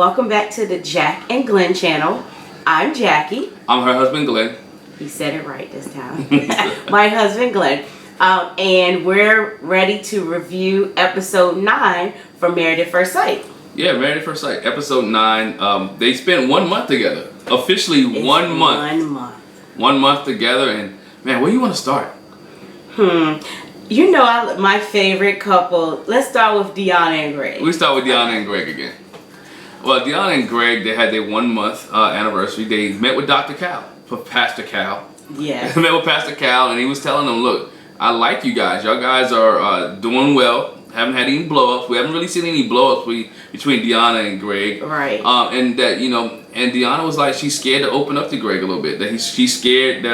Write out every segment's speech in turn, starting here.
Welcome back to the Jack and Glenn channel. I'm Jackie. I'm her husband, Glenn. He said it right this time. My husband, Glenn. And we're ready to review episode 9 from Married at First Sight. Yeah, Married at First Sight, episode 9. They spent 1 month together. Officially It's 1 month. 1 month. 1 month together, and man, where do you want to start? You know, my favorite couple. Let's start with Deanna and Greg. We start with Deanna and Greg again. Well, Deanna and Greg, they had their 1 month anniversary. They met with Dr. Cal, Pastor Cal. Yeah. They met with Pastor Cal, and he was telling them, look, I like you guys. Y'all guys are doing well. Haven't had any blow-ups. We haven't really seen any blow-ups between Deanna and Greg. Right. And that, you know, and Deanna was like, she's scared to open up to Greg a little bit. That she's scared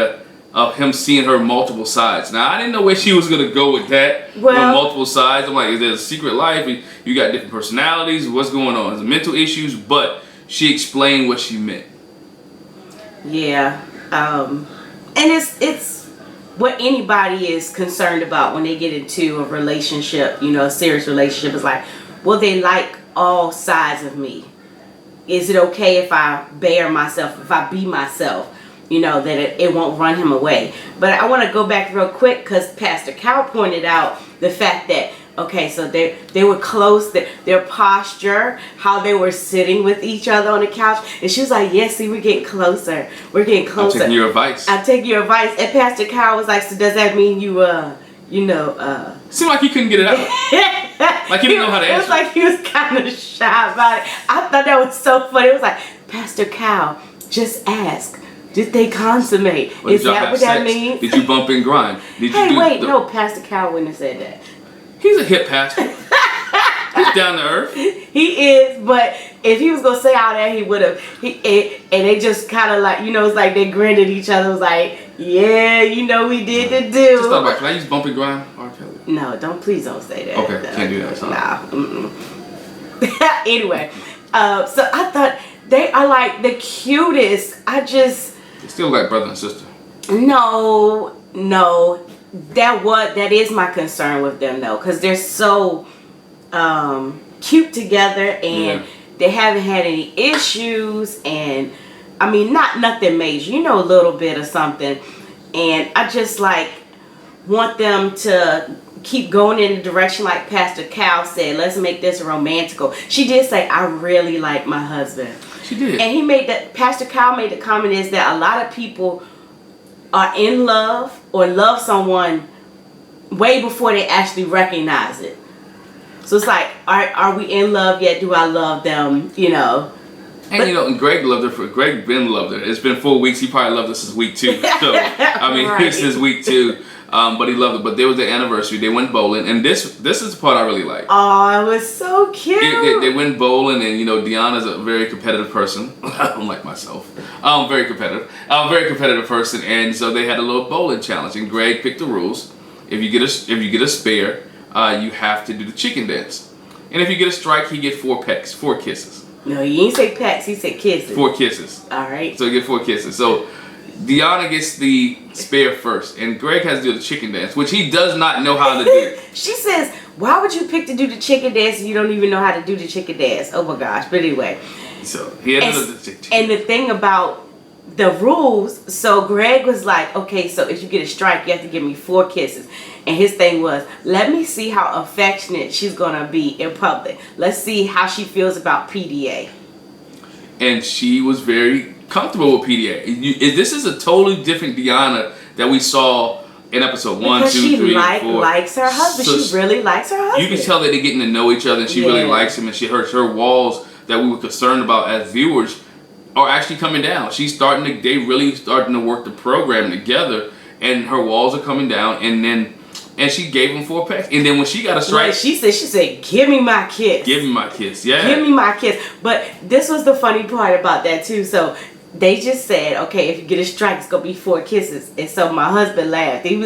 of him seeing her multiple sides. Now, I didn't know where she was going to go with that. Well, multiple sides. I'm like, is there a secret life? You got different personalities. What's going on? Is it mental issues? But she explained what she meant. Yeah. And it's what anybody is concerned about when they get into a relationship, you know, a serious relationship. Is like, well, they like all sides of me. Is it okay if I bear myself, if I be myself? You know, that it won't run him away. But I want to go back real quick because Pastor Cal pointed out the fact that, okay, so they were close, their posture, how they were sitting with each other on the couch. And she was like, yes, see, we're getting closer. We're getting closer. I'm taking your advice. I'm taking your advice. And Pastor Cal was like, so does that mean you Seemed like he couldn't get it out. Like he didn't know how to answer. It was like he was kind of shy about it. I thought that was so funny. It was like, Pastor Cal, just ask. Did they consummate? Is that what that means? Did you bump and grind? Did hey, you wait, no, Pastor Cal wouldn't have said that. He's a hip pastor. He's down to earth. He is, but if he was gonna say all that, he would have. And they just kind of like, you know, it's like they grinned at each other. It was like, yeah, you know, we did the do. Just thought about, can I use bump and grind? R. Kelly. No, please don't say that. Okay, can't do that. Nah. Anyway, so I thought they are like the cutest. They still like brother and sister. No, that is my concern with them though, because they're so cute together and they haven't had any issues, and I mean nothing major, you know, a little bit of something, and I just like want them to keep going in the direction like Pastor Cal said. Let's make this romantical. She did say, I really like my husband. She did. And he made that, Pastor Cal made the comment is that a lot of people are in love or love someone way before they actually recognize it. So it's like, are we in love yet? Do I love them? You know. And you know, and Greg loved her. Greg Ben loved her. It's been 4 weeks. He probably loved this is week 2. So I mean, Right. This is week 2. But he loved it. But there was the anniversary. They went bowling, and this is the part I really like. Oh, it was so cute. They went bowling, and you know, Deanna's a very competitive person. Unlike myself, I'm very competitive. I'm a very competitive person, and so they had a little bowling challenge. And Greg picked the rules. If you get a spare, you have to do the chicken dance. And if you get a strike, he get 4 pecks, 4 kisses. No, he didn't say pecks. He said kisses. 4 kisses. All right. So you get 4 kisses. So Deanna gets the spare first, and Greg has to do the chicken dance, which he does not know how to do. She says, why would you pick to do the chicken dance if you don't even know how to do the chicken dance? Oh my gosh. But anyway. So he had to do the chicken. And the thing about the rules, so Greg was like, okay, so if you get a strike, you have to give me 4 kisses. And his thing was, let me see how affectionate she's going to be in public. Let's see how she feels about PDA. And she was very comfortable with PDA. This is a totally different Deanna that we saw in episode 1, because 2, 3, and 4. She likes her husband. So she really likes her husband. You can tell that they're getting to know each other, and she really likes him, and her walls that we were concerned about as viewers are actually coming down. They really starting to work the program together, and her walls are coming down, and she gave him 4 pecks. And then when she got a strike, she said, give me my kiss. Give me my kiss, yeah. Give me my kiss. But this was the funny part about that too. So they just said, okay, if you get a strike, it's going to be 4 kisses. And so my husband laughed. He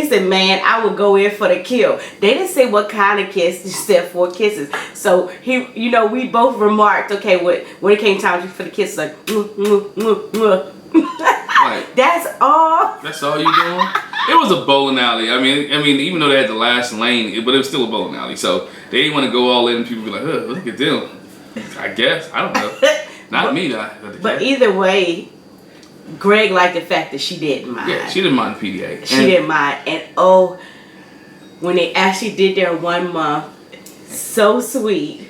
said, man, I would go in for the kill. They didn't say what kind of kiss. They said 4 kisses. So we both remarked, okay, when it came time for the kiss, like, Like, that's all. That's all you doing? It was a bowling alley. I mean, even though they had the last lane, but it was still a bowling alley. So they didn't want to go all in, and people be like, look at them. I guess. I don't know. Not me, though. But either way, Greg liked the fact that she didn't mind. Yeah, she didn't mind PDA. She didn't mind. And when they actually did their 1 month, so sweet.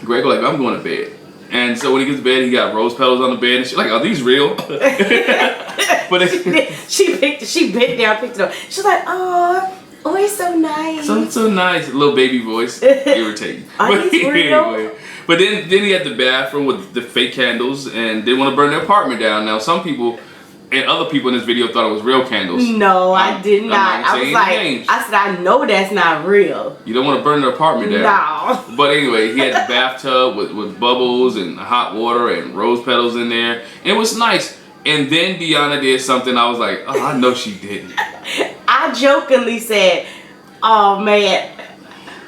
Greg was like, I'm going to bed. And so when he gets to bed, he got rose petals on the bed. And she's like, are these real? But she bent down, picked it up. She's like, oh, it's so nice. So nice. A little baby voice. Irritating. Are these real? Anyway. But then he had the bathroom with the fake candles and didn't want to burn their apartment down. Now, some people and other people in this video thought it was real candles. No, I did not. I was like, I said, I know that's not real. You don't want to burn their apartment down. No. But anyway, he had the bathtub with bubbles and hot water and rose petals in there. And it was nice. And then Deanna did something I was like, oh, I know she didn't. I jokingly said, oh, man,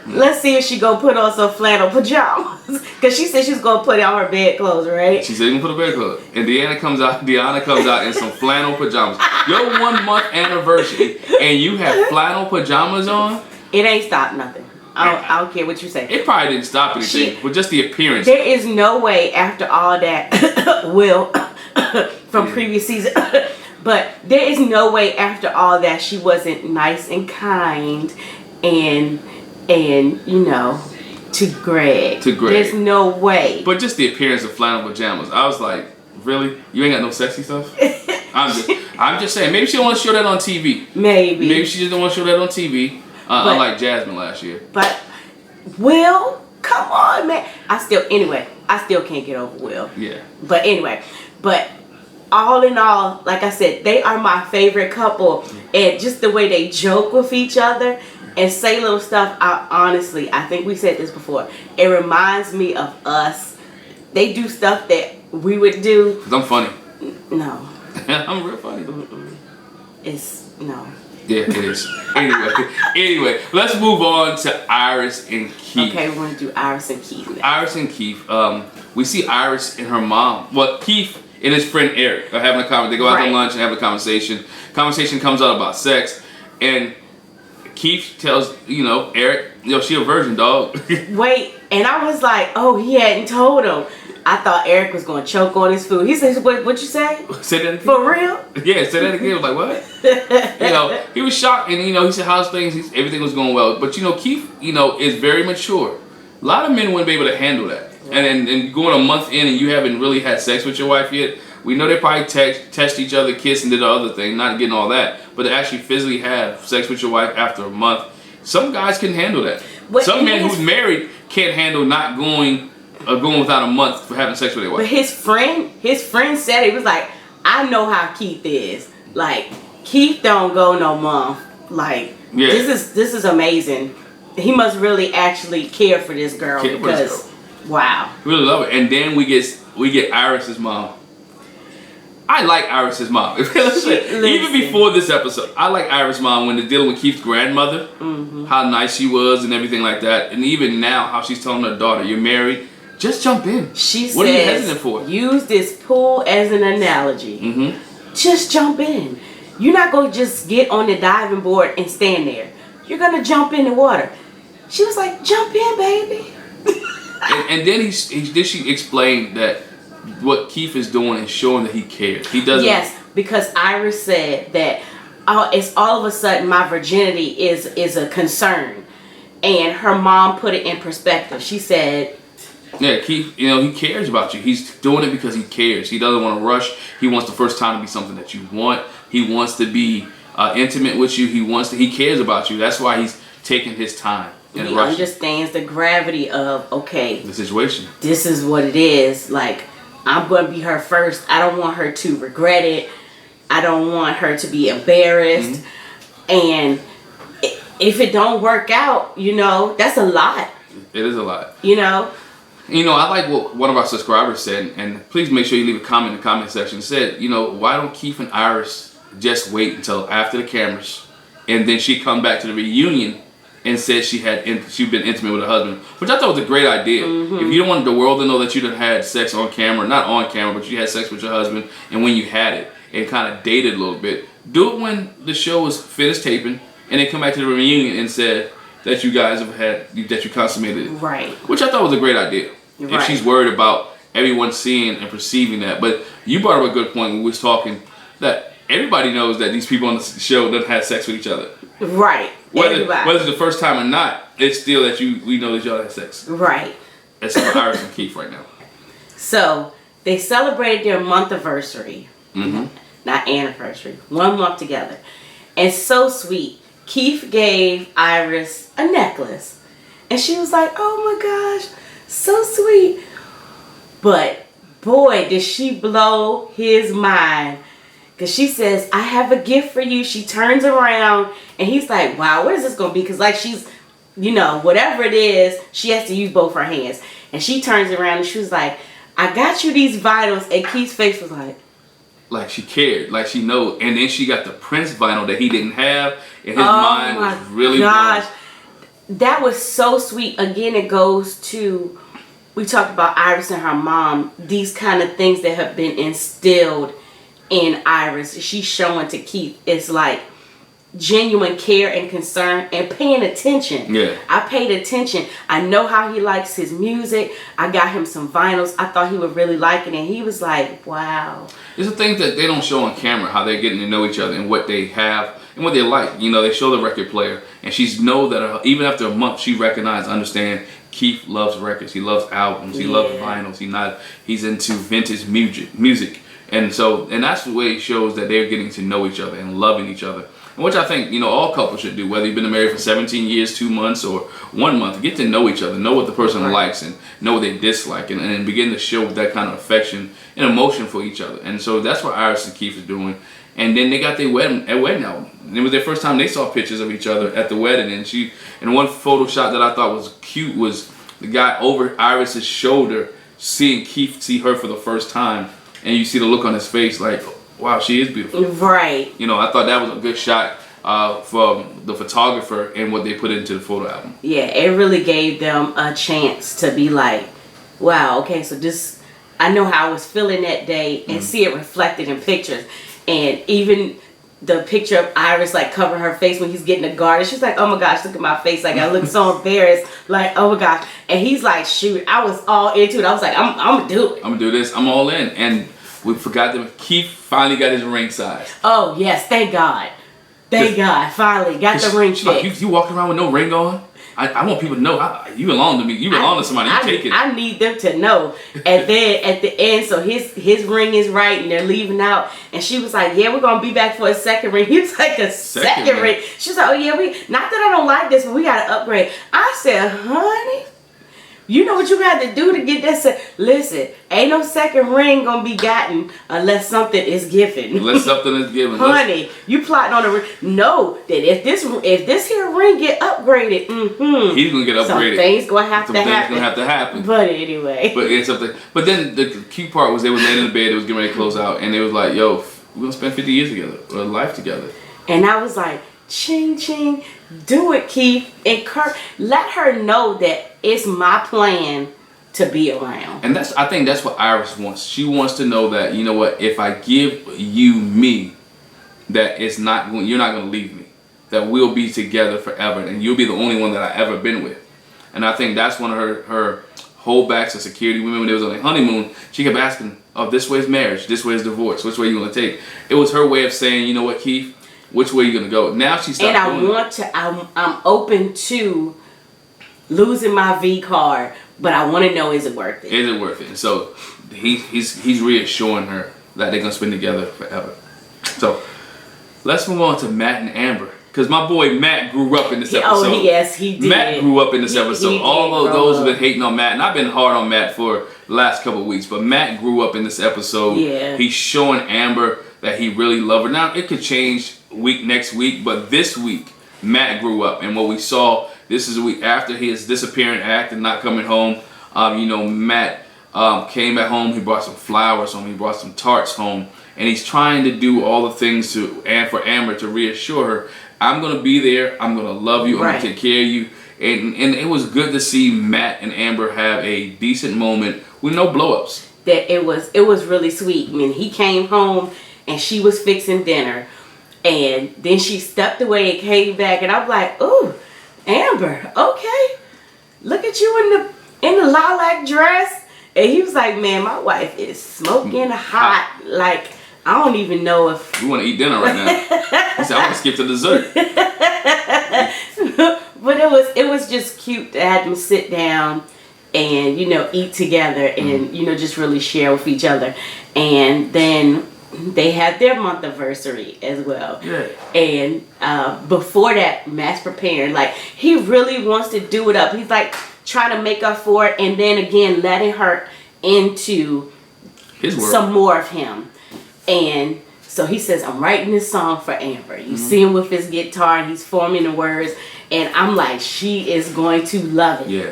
let's see if she go put on some flannel pajamas. Because she said she was going to put on her bed clothes, right? She said you can put a bed clothes. And Deanna comes out in some flannel pajamas. Your 1 month anniversary and you have flannel pajamas on? It ain't stopped nothing. I don't care what you say. It probably didn't stop anything, but just the appearance. There is no way after all that, Will, from previous season, but there is no way after all that she wasn't nice and kind and you know, to Greg. There's no way. But just the appearance of flannel pajamas. I was like, really? You ain't got no sexy stuff? I'm just saying, maybe she don't want to show that on TV. Maybe she just don't want to show that on TV. Unlike Jasmine last year. But Will, come on, man. I still can't get over Will. Yeah. But anyway, all in all, like I said, they are my favorite couple. And just the way they joke with each other and say little stuff, I think we said this before. It reminds me of us. They do stuff that we would do. 'Cause I'm funny. No. I'm real funny. No. Yeah, it is. Anyway, let's move on to Iris and Keith. Okay, we're going to do Iris and Keith now. Iris and Keith. We see Iris and her mom. Well, Keith and his friend Eric are having a conversation. They go out to lunch and have a conversation. Conversation comes out about sex. And Keith tells, Eric, she a virgin, dog. Wait, and I was like, oh, he hadn't told him. I thought Eric was going to choke on his food. He says, what you say? Say that again? For real? Yeah, say that again. I was like, what? He was shocked, and, he said, how's things? Everything was going well. But, Keith, is very mature. A lot of men wouldn't be able to handle that. And going a month in and you haven't really had sex with your wife yet, we know they probably touched each other, kissed, and did the other thing, not getting all that. But to actually physically have sex with your wife after a month, some guys can handle that. Some men who's married can't handle not going without a month for having sex with their wife. But his friend said, he was like, I know how Keith is. Like, Keith don't go no month. Like, this is amazing. He must really actually care for this girl because, wow. Really love it. And then we get Iris's mom. I like Iris's mom. Even before this episode, I like Iris' mom when they're dealing with Keith's grandmother, how nice she was and everything like that. And even now, how she's telling her daughter, you're married, just jump in. What says, are you hesitant for? Use this pool as an analogy. Just jump in. You're not going to just get on the diving board and stand there. You're going to jump in the water. She was like, jump in, baby. and then she explained that what Keith is doing is showing that he cares. He doesn't. Yes, because Iris said that it's all of a sudden my virginity is a concern, and her mom put it in perspective. She said, "Yeah, Keith, he cares about you. He's doing it because he cares. He doesn't want to rush. He wants the first time to be something that you want. He wants to be intimate with you. He cares about you. That's why he's taking his time." He understands the gravity of the situation. This is what it is. Like, I'm going to be her first. I don't want her to regret it. I don't want her to be embarrassed. And if it don't work out, that's a lot. It is a lot. I like what one of our subscribers said, and please make sure you leave a comment in the comment section. Said, why don't Keith and Iris just wait until after the cameras, and then she come back to the reunion and said she'd been intimate with her husband, which I thought was a great idea. If you don't want the world to know that you done had sex on camera, not on camera, but you had sex with your husband, and when you had it, and kind of dated a little bit, do it when the show was finished taping, and then come back to the reunion and said that you guys that you consummated it. Right. Which I thought was a great idea. And she's worried about everyone seeing and perceiving that. But you brought up a good point when we was talking that everybody knows that these people on the show done had sex with each other. Right. Whether it's the first time or not, it's still that we know that y'all had sex. Right. Except for Iris and Keith right now. So they celebrated their month anniversary. Mm-hmm. Not anniversary. 1 month together. And so sweet. Keith gave Iris a necklace. And she was like, oh my gosh, so sweet. But boy, did she blow his mind. Because she says, I have a gift for you. She turns around and he's like, wow, what is this going to be? Because like she's, whatever it is, she has to use both her hands. And she turns around and she was like, I got you these vinyls. And Keith's face was like she cared, like she knows. And then she got the Prince vinyl that he didn't have. And his mind was really blown. That was so sweet. Again, it goes to, we talked about Iris and her mom. These kind of things that have been instilled in Iris. She's showing to Keith. It's like genuine care and concern and paying attention. Yeah. I paid attention. I know how he likes his music. I got him some vinyls. I thought he would really like it. And he was like, wow. It's the things that they don't show on camera, how they're getting to know each other and what they have and what they like. They show the record player. And she's know that even after a month, she recognized, understand, Keith loves records. He loves albums. He loves vinyls. He's into vintage music. And that's the way it shows that they're getting to know each other and loving each other. And which I think, all couples should do, whether you've been married for 17 years, 2 months, or 1 month. Get to know each other, know what the person likes and know what they dislike, and begin to show that kind of affection and emotion for each other. And so that's what Iris and Keith is doing. And then they got their wedding album. And it was their first time they saw pictures of each other at the wedding. And one photo shot that I thought was cute was the guy over Iris's shoulder seeing Keith see her for the first time. And you see the look on his face like, wow, she is beautiful. Right. I thought that was a good shot from the photographer and what they put into the photo album. Yeah, it really gave them a chance to be like, wow, okay, so this, I know how I was feeling that day and see it reflected in pictures. And even the picture of Iris like covering her face when he's getting the garden, she's like, oh my gosh, look at my face. Like I look so embarrassed. Like, oh my gosh. And he's like, shoot, I was all into it. I was like, I'm going to do it. I'm going to do this. I'm all in. And we forgot that Keith finally got his ring size. Oh, yes. Thank God. Thank God. Finally got the ring fixed. You walking around with no ring on? I want people to know you belong to me. You belong to somebody. You take it. I need them to know. And then at the end, so his ring is right and they're leaving out. And she was like, yeah, we're going to be back for a second ring. He was like, a second ring. She's like, oh yeah, not that I don't like this, but we got to upgrade. I said, honey, you know what you got to do to get that listen, ain't no second ring gonna be gotten unless something is given. Unless something is given. Honey, you plotting on a ring. Know that if this here ring get upgraded, he's gonna get upgraded. Some things gonna have to happen. But anyway. But it's something. But then the key part was they were laying in the bed, it was getting ready to close out, and they was like, yo, we're gonna spend 50 years together, or life together. And I was like, ching ching, do it, Keith. Let her know that it's my plan to be around. And I think that's what Iris wants. She wants to know that, you know what, if I give you me, that you're not going to leave me. That we'll be together forever, and you'll be the only one that I've ever been with. And I think that's one of her holdbacks as security women. When they was on their honeymoon, she kept asking, oh, this way is marriage, this way is divorce, which way you going to take? It was her way of saying, you know what, Keith, which way are you going to go? Now she stopped I'm open to losing my V card, but I want to know, is it worth it? Is it worth it? And so he's reassuring her that they're going to spend together forever. So let's move on to Matt and Amber. Because my boy Matt grew up in this episode. Oh, yes, he did. Matt grew up in this episode. All of those who've been hating on Matt, and I've been hard on Matt for the last couple of weeks, but Matt grew up in this episode. Yeah. He's showing Amber that he really loved her. Now, it could change next week, but this week, Matt grew up. And what we saw, this is a week after his disappearing act and not coming home. Matt came back home. He brought some flowers home. He brought some tarts home. And he's trying to do all the things for Amber to reassure her, I'm going to be there. I'm going to love you. I'm going to take care of you. And it was good to see Matt and Amber have a decent moment with no blow-ups. It was really sweet. I mean, he came home and she was fixing dinner. And then she stepped away and came back. And I'm like, ooh, Amber, okay. Look at you in the in the lilac dress, and he was like, man, my wife is smoking hot. Like, I don't even know if we want to eat dinner right now. He said, I want to skip to dessert. But it was just cute to have them sit down and, you know, eat together and, you know, just really share with each other. And then they had their month anniversary as well. Yeah. And before that, Matt's preparing. Like, he really wants to do it up. He's like trying to make up for it, and then again letting her into his world. Some more of him. And so he says, I'm writing this song for Amber. You see him with his guitar and he's forming the words, and I'm like, she is going to love it. Yeah.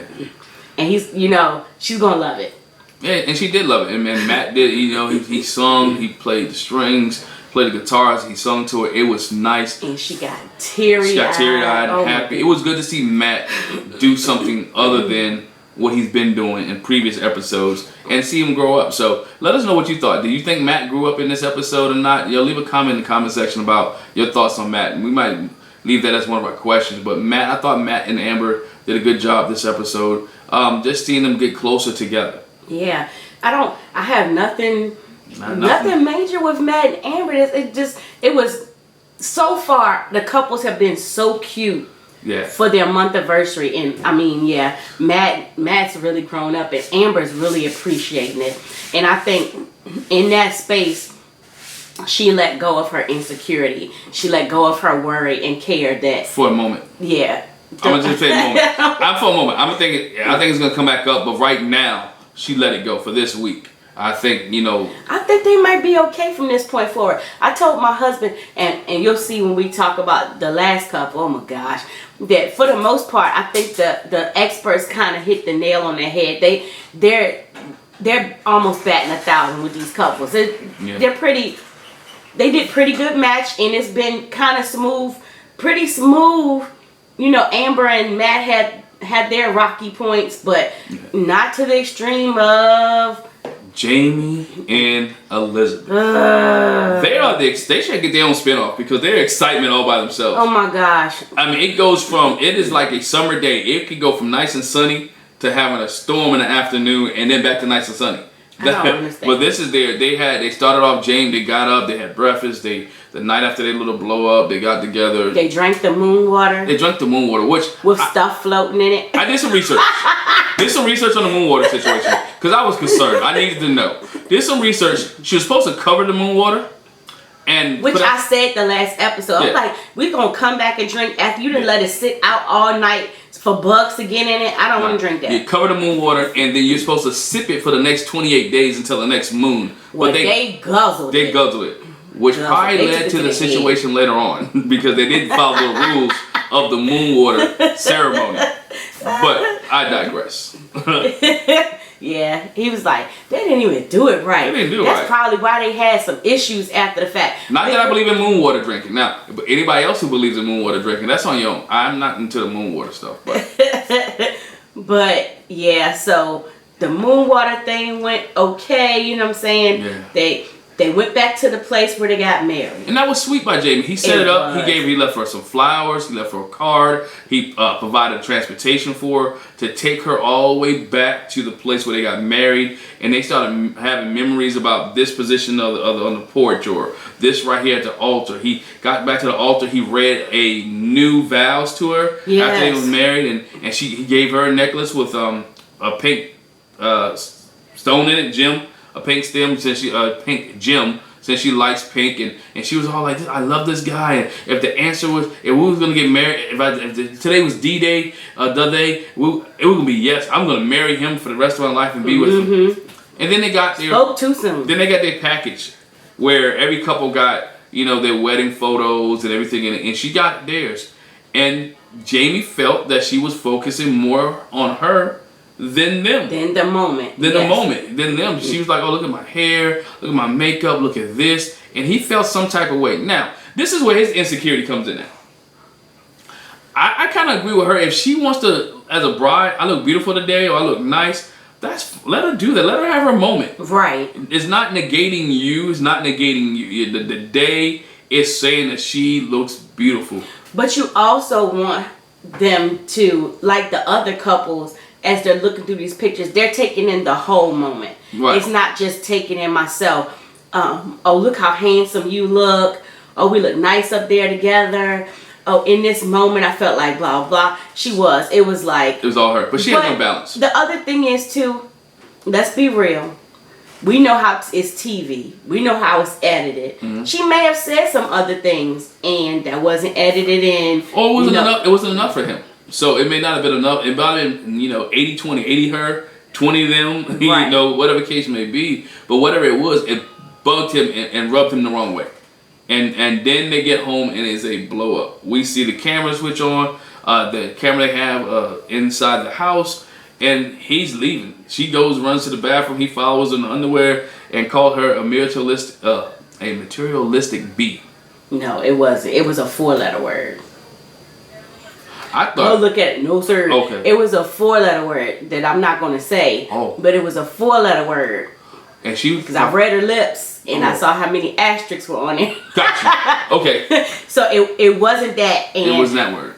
And he's, you know, she's gonna love it. Yeah, and she did love it. And Matt did, you know, he sung, he played the strings, played the guitars, he sung to her. It was nice. And she got teary-eyed. She got teary-eyed and happy. It was good to see Matt do something other than what he's been doing in previous episodes and see him grow up. So let us know what you thought. Do you think Matt grew up in this episode or not? Yo, leave a comment in the comment section about your thoughts on Matt. And we might leave that as one of our questions. But Matt, I thought Matt and Amber did a good job this episode. Just seeing them get closer together. Yeah, I have nothing major with Matt and Amber. It was so far, the couples have been so cute. Yeah. For their month anniversary. And I mean, yeah, Matt's really grown up and Amber's really appreciating it. And I think in that space, she let go of her insecurity. She let go of her worry and care that for a moment. Yeah. I'm gonna just say a moment. For a moment. I think it's gonna come back up, but right now she let it go for this week. I think, you know, I think they might be okay from this point forward. I told my husband, and you'll see when we talk about the last couple, oh my gosh, that for the most part, I think the experts kind of hit the nail on the head. They're almost batting 1,000 with these couples. They did pretty good match, and it's been kind of pretty smooth. You know, Amber and Matt had their rocky points, but not to the extreme of Jamie and Elizabeth. They should get their own spinoff because they're excitement all by themselves. Oh my gosh. I mean, it is like a summer day. It could go from nice and sunny to having a storm in the afternoon and then back to nice and sunny. I don't understand. But this is they started off Jamie, they got up, they had breakfast, the night after their little blow up, they got together. They drank the moon water. They drank the moon water, with stuff floating in it. I did some research. Did some research on the moon water situation because I was concerned. I needed to know. Did some research. She was supposed to cover the moon water, which I said the last episode. I'm like, we're gonna come back and drink after you didn't let it sit out all night for bugs to get in it. I don't want to drink that. You cover the moon water and then you're supposed to sip it for the next 28 days until the next moon. Well, they guzzled it. Which probably led to the situation later on because they didn't follow the rules of the moon water ceremony. But I digress. Yeah, he was like, they didn't even do it right. They didn't do it That's right. probably why they had some issues after the fact. Not that I believe in moon water drinking. Now, but anybody else who believes in moon water drinking, that's on your own. I'm not into the moon water stuff. But, but yeah, so the moon water thing went okay, you know what I'm saying? Yeah. They went back to the place where they got married. And that was sweet by Jamie. He set it up. He left her some flowers. He left her a card. He provided transportation for her to take her all the way back to the place where they got married. And they started having memories about this position on the porch or this right here at the altar. He got back to the altar. He read a new vows to her after they was married. And he gave her a necklace with a pink stone in it, gem. A pink stem pink gem since she likes pink and she was all like, I love this guy. And if the answer was if we was gonna get married, if today was D-Day, it was gonna be yes. I'm gonna marry him for the rest of my life and be with him. And then they got their spoke too soon. Then they got their package where every couple got their wedding photos and everything in it, and she got theirs. And Jamie felt that she was focusing more on her than them. Than the moment. Than them. She was like, oh, look at my hair, look at my makeup, look at this. And he felt some type of way. Now, this is where his insecurity comes in at. I kind of agree with her. If she wants to, as a bride, I look beautiful today or I look nice, let her do that. Let her have her moment. Right. It's not negating you. It's not negating you. The day is saying that she looks beautiful. But you also want them to, like the other couples, as they're looking through these pictures, they're taking in the whole moment. Right. It's not just taking in myself. Oh, look how handsome you look. Oh, we look nice up there together. Oh, in this moment, I felt like blah, blah. It was like. It was all her. But she has no balance. The other thing is, too, let's be real. We know how it's TV. We know how it's edited. Mm-hmm. She may have said some other things, and that wasn't edited in. Or it wasn't enough. It wasn't enough for him. So it may not have been enough. It might have been, 80-20. 80 her, 20 them, right. Whatever case may be. But whatever it was, it bugged him and rubbed him the wrong way. And then they get home and it's a blow up. We see the camera switch on, the camera they have inside the house, and he's leaving. She runs to the bathroom. He follows in the underwear and called her a materialistic bee. No, it wasn't. It was a 4-letter word. I thought. Oh, look at it. No, sir. Okay. It was a 4-letter word that I'm not going to say. Oh. But it was a 4-letter word. And she. Because I read her lips and I saw how many asterisks were on it. Gotcha. Okay. So it wasn't that. And it wasn't that word.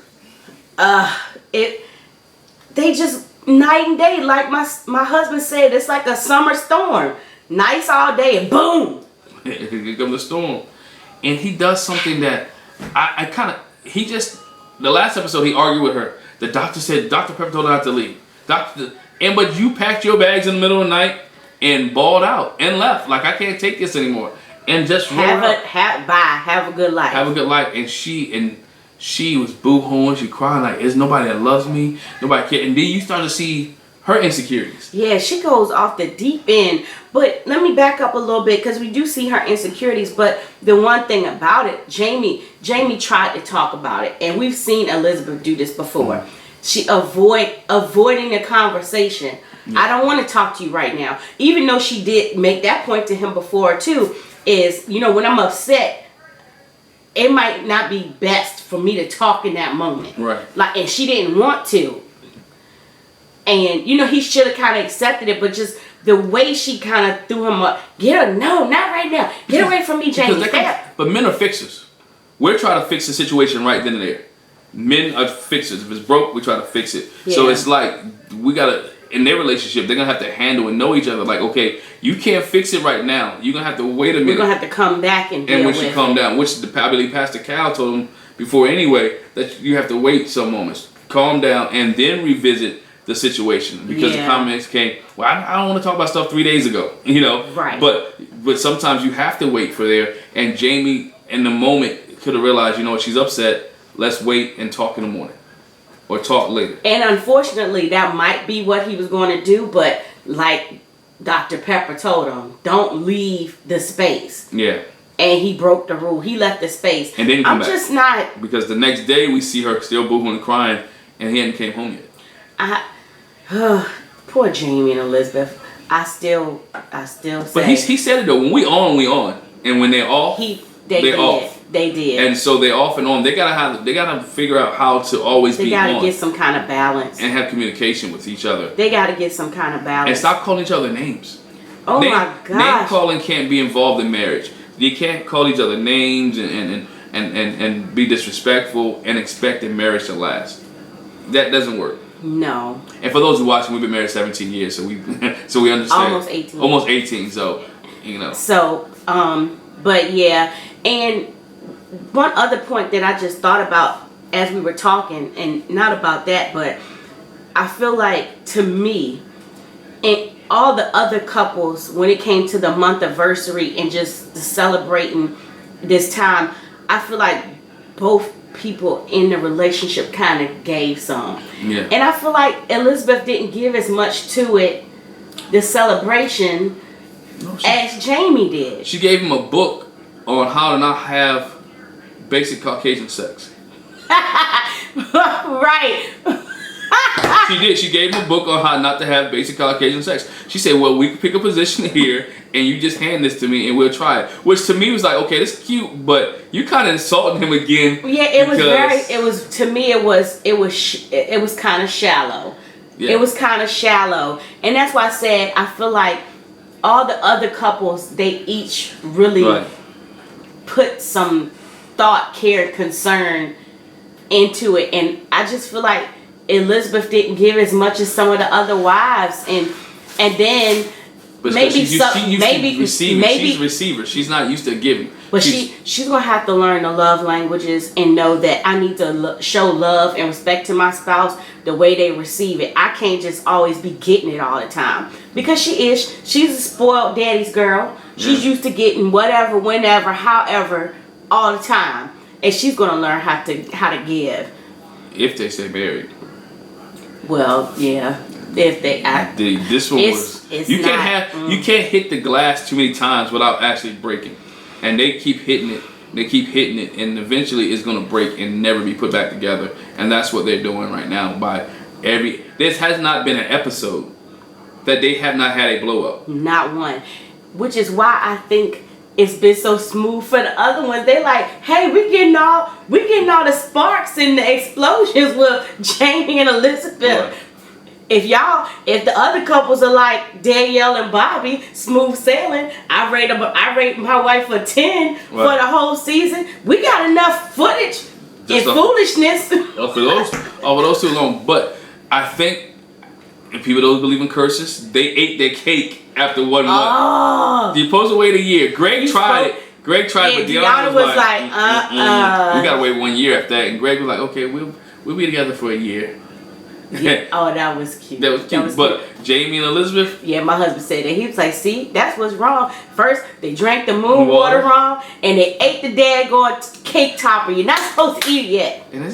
They just night and day, like my husband said, it's like a summer storm. Nice all day and boom. Here comes the storm. And he does something that the last episode he argued with her. The doctor said, Dr. Pepper told her not to leave. But you packed your bags in the middle of the night and balled out and left. Like, I can't take this anymore. And just have a good life. Have a good life. And she was boo-hooing. She crying like, there's nobody that loves me. Nobody cares. And then you start to see her insecurities. Yeah, she goes off the deep end. But let me back up a little bit because we do see her insecurities. But the one thing about it, Jamie tried to talk about it. And we've seen Elizabeth do this before. Mm-hmm. She avoiding the conversation. Yeah. I don't want to talk to you right now. Even though she did make that point to him before too, is, when I'm upset, it might not be best for me to talk in that moment. Right. And she didn't want to. And, he should have kind of accepted it, but just the way she kind of threw him up. No, not right now. Get away from me, Jamie. But men are fixers. We're trying to fix the situation right then and there. Men are fixers. If it's broke, we try to fix it. Yeah. So it's like, we got to, in their relationship, they're going to have to handle and know each other. Like, okay, you can't fix it right now. You're going to have to wait a minute. We're going to have to come back and deal with it. And when she calmed down, which I believe Pastor Cal told him before anyway, that you have to wait some moments. Calm down and then revisit the situation. Because the comments came, well, I don't want to talk about stuff 3 days ago. Right. But sometimes you have to wait for there. And Jamie, in the moment, could have realized, she's upset. Let's wait and talk in the morning. Or talk later. And unfortunately, that might be what he was going to do, but like Dr. Pepper told him, don't leave the space. Yeah. And he broke the rule. He left the space. And then he come back. I'm just not. Because the next day we see her still boohooing and crying, and he hadn't came home yet. Poor Jamie and Elizabeth. I still say. But he said it though. When we on. And when they're off, they're off. They did. And so they off and on. They gotta figure out how to always be on. They gotta get some kind of balance. And have communication with each other. They gotta get some kind of balance. And stop calling each other names. Oh my gosh. Name calling can't be involved in marriage. You can't call each other names and be disrespectful and expect a marriage to last. That doesn't work. No. And for those who watching, we've been married 17 years, so we understand. Almost 18. Almost 18, so So, but yeah, and one other point that I just thought about as we were talking, and not about that, but I feel like, to me, and all the other couples, when it came to the month anniversary and just celebrating this time, I feel like both people in the relationship kind of gave some. Yeah. And I feel like Elizabeth didn't give as much to it, the celebration, as Jamie did. She gave him a book on how to not have basic Caucasian sex. Right. She did. She gave him a book on how not to have basic Caucasian sex. She said, well, we can pick a position here and you just hand this to me and we'll try it. Which to me was like, okay, this is cute, but you kind of insulting him again. Yeah, it was kind of shallow. Yeah. It was kind of shallow. And that's why I said I feel like all the other couples, they each really put some thought, care, concern into it. And I just feel like Elizabeth didn't give as much as some of the other wives, and then But maybe she's a receiver. She's not used to giving. But she's gonna have to learn the love languages and know that I need to show love and respect to my spouse the way they receive it. I can't just always be getting it all the time, because she's a spoiled daddy's girl. She's used to getting whatever, whenever, however, all the time, and she's gonna learn how to give. If they stay married. Well, yeah. If they act, this one was. You can't hit the glass too many times without actually breaking, and they keep hitting it. They keep hitting it, and eventually it's gonna break and never be put back together. And that's what they're doing right now. This has not been an episode that they have not had a blow up. Not one, which is why I think it's been so smooth for the other ones. They like, hey, we getting all the sparks and the explosions with Jamie and Elizabeth. Right. If the other couples are like Danielle and Bobby, smooth sailing, I rate my wife a 10 for the whole season. We got enough footage and foolishness. For those two alone. But I think if people don't believe in curses, they ate their cake after 1 month. You're supposed to wait a year. Greg tried it. But Deanna was like, we gotta wait 1 year after that. And Greg was like, okay, we'll be together for a year. Yeah. Oh, that was cute. That was cute. But Jamie and Elizabeth? Yeah, my husband said that. He was like, see, that's what's wrong. First, they drank the moon water wrong, and they ate the daggone cake topper. You're not supposed to eat it yet. And is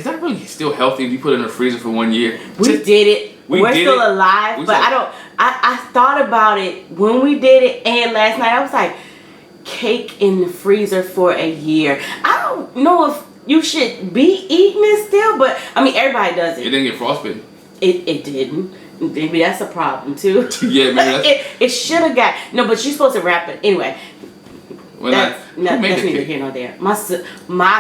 that really still healthy if you put it in the freezer for 1 year? We did it. We're still alive, but I thought about it when we did it and last night. I was like, cake in the freezer for a year. I don't know if you should be eating it still, but I mean, everybody does it. It didn't get frostbitten. It didn't. Maybe that's a problem too. Yeah, maybe it should have got but you're supposed to wrap it anyway. That's neither here nor there. My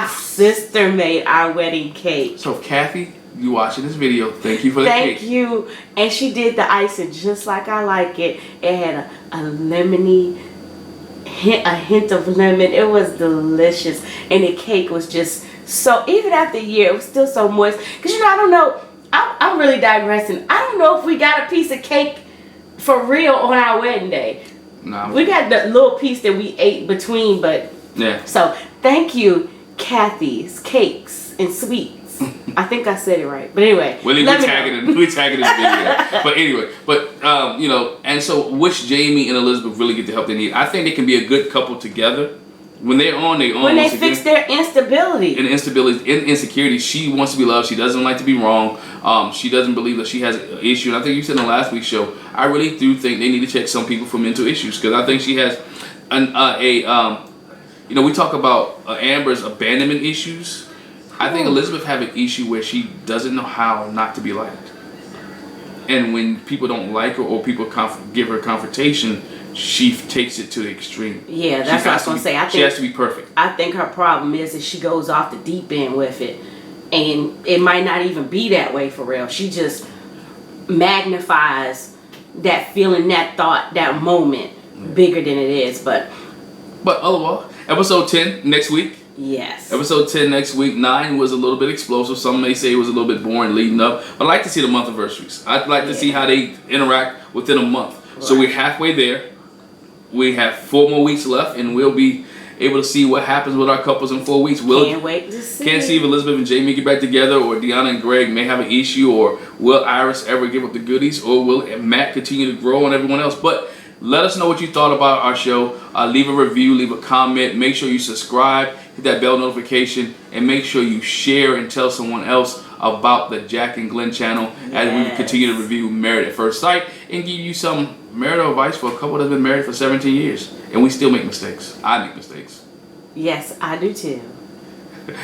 sister made our wedding cake. So Kathy, you watching this video? Thank you for the cake. Thank you. And she did the icing just like I like it. It had a lemony. A hint of lemon. It was delicious, and the cake was just so. Even after a year, it was still so moist. Cause I don't know. I'm really digressing. I don't know if we got a piece of cake for real on our wedding day. No, we got the little piece that we ate between, but yeah. So thank you, Kathy's Cakes and Sweets. I think I said it right, but anyway. We tagging this video. But anyway, and so which Jamie and Elizabeth really get the help they need. I think they can be a good couple together. When they're on, when they fix their instability. And insecurity. She wants to be loved. She doesn't like to be wrong. She doesn't believe that she has an issue. And I think you said in the last week's show, I really do think they need to check some people for mental issues, because I think she has we talk about Amber's abandonment issues. I think Elizabeth have an issue where she doesn't know how not to be liked. And when people don't like her or people give her confrontation, she takes it to the extreme. Yeah, that's what I was going to say. She has to be perfect. I think her problem is that she goes off the deep end with it. And it might not even be that way for real. She just magnifies that feeling, that thought, that moment bigger than it is. But otherwise, episode 10 next week. Yes. Episode 10 next week. 9 was a little bit explosive. Some may say it was a little bit boring leading up. But I like to see the month anniversaries. I'd like to see how they interact within a month. Right. So we're halfway there. We have 4 more weeks left, and we'll be able to see what happens with our couples in 4 weeks. Can't wait to see. Can't see if Elizabeth and Jamie get back together, or Deanna and Greg may have an issue, or will Iris ever give up the goodies, or will Matt continue to grow on everyone else. But let us know what you thought about our show. Leave a review, leave a comment. Make sure you subscribe, hit that bell notification, and make sure you share and tell someone else about the Jack and Glenn channel as we continue to review Married at First Sight and give you some marital advice for a couple that's been married for 17 years. And we still make mistakes. I make mistakes. Yes, I do too.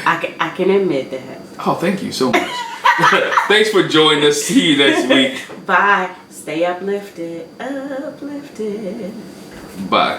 I can admit that. Oh, thank you so much. Thanks for joining us. See you next week. Bye. Stay uplifted. Uplifted. Bye.